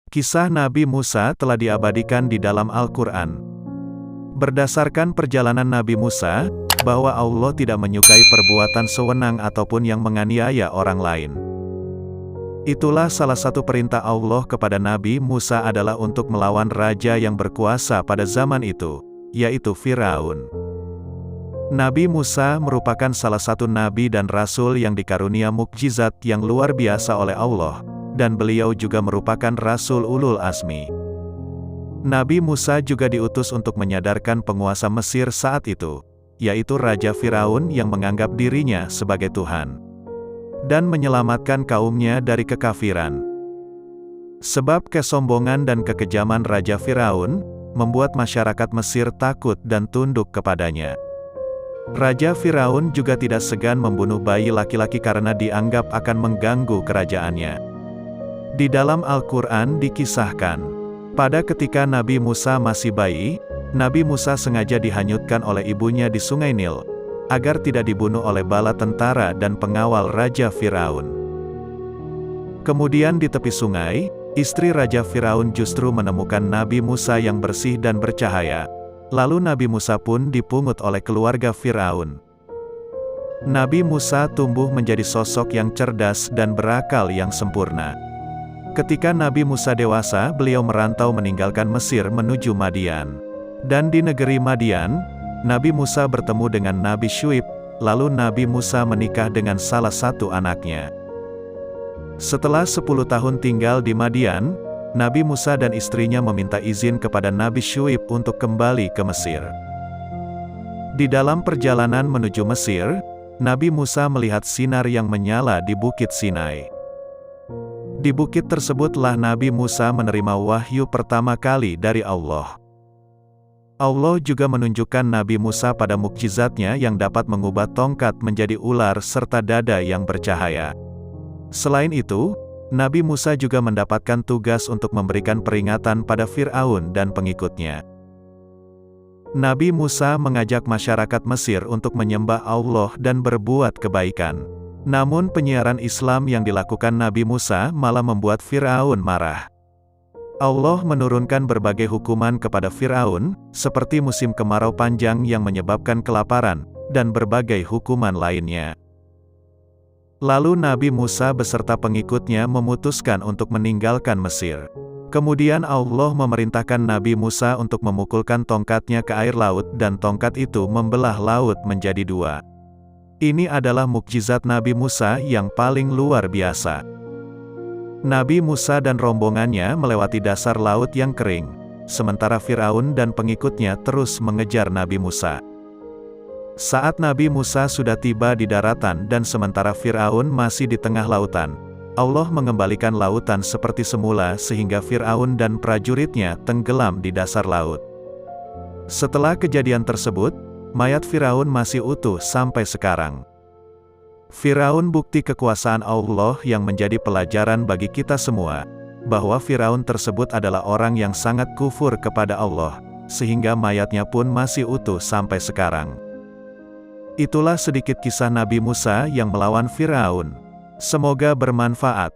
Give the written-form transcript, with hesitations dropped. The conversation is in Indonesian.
Kisah Nabi Musa telah diabadikan di dalam Al-Quran. Berdasarkan perjalanan Nabi Musa, bahwa Allah tidak menyukai perbuatan sewenang ataupun yang menganiaya orang lain. Itulah salah satu perintah Allah kepada Nabi Musa adalah untuk melawan raja yang berkuasa pada zaman itu, yaitu Firaun. Nabi Musa merupakan salah satu nabi dan rasul yang dikarunia mukjizat yang luar biasa oleh Allah, dan beliau juga merupakan rasul ulul azmi. Nabi Musa juga diutus untuk menyadarkan penguasa Mesir saat itu, yaitu Raja Firaun yang menganggap dirinya sebagai Tuhan, dan menyelamatkan kaumnya dari kekafiran. Sebab kesombongan dan kekejaman Raja Firaun, membuat masyarakat Mesir takut dan tunduk kepadanya. Raja Firaun juga tidak segan membunuh bayi laki-laki karena dianggap akan mengganggu kerajaannya. Di dalam Al-Quran dikisahkan, pada ketika Nabi Musa masih bayi, Nabi Musa sengaja dihanyutkan oleh ibunya di Sungai Nil, agar tidak dibunuh oleh bala tentara dan pengawal Raja Firaun. Kemudian di tepi sungai, istri Raja Firaun justru menemukan Nabi Musa yang bersih dan bercahaya. Lalu Nabi Musa pun dipungut oleh keluarga Firaun. Nabi Musa tumbuh menjadi sosok yang cerdas dan berakal yang sempurna. Ketika Nabi Musa dewasa, beliau merantau meninggalkan Mesir menuju Madian. Dan di negeri Madian, Nabi Musa bertemu dengan Nabi Syuib, lalu Nabi Musa menikah dengan salah satu anaknya. Setelah 10 tahun tinggal di Madian, Nabi Musa dan istrinya meminta izin kepada Nabi Syuib untuk kembali ke Mesir. Di dalam perjalanan menuju Mesir, Nabi Musa melihat sinar yang menyala di Bukit Sinai. Di bukit tersebutlah Nabi Musa menerima wahyu pertama kali dari Allah. Allah juga menunjukkan Nabi Musa pada mukjizatnya yang dapat mengubah tongkat menjadi ular serta dada yang bercahaya. Selain itu, Nabi Musa juga mendapatkan tugas untuk memberikan peringatan pada Firaun dan pengikutnya. Nabi Musa mengajak masyarakat Mesir untuk menyembah Allah dan berbuat kebaikan. Namun penyiaran Islam yang dilakukan Nabi Musa malah membuat Firaun marah. Allah menurunkan berbagai hukuman kepada Firaun, seperti musim kemarau panjang yang menyebabkan kelaparan, dan berbagai hukuman lainnya. Lalu Nabi Musa beserta pengikutnya memutuskan untuk meninggalkan Mesir. Kemudian Allah memerintahkan Nabi Musa untuk memukulkan tongkatnya ke air laut dan tongkat itu membelah laut menjadi dua. Ini adalah mukjizat Nabi Musa yang paling luar biasa. Nabi Musa dan rombongannya melewati dasar laut yang kering, sementara Firaun dan pengikutnya terus mengejar Nabi Musa. Saat Nabi Musa sudah tiba di daratan dan sementara Firaun masih di tengah lautan, Allah mengembalikan lautan seperti semula sehingga Firaun dan prajuritnya tenggelam di dasar laut. Setelah kejadian tersebut, mayat Firaun masih utuh sampai sekarang. Firaun bukti kekuasaan Allah yang menjadi pelajaran bagi kita semua, bahwa Firaun tersebut adalah orang yang sangat kufur kepada Allah, sehingga mayatnya pun masih utuh sampai sekarang. Itulah sedikit kisah Nabi Musa yang melawan Firaun. Semoga bermanfaat.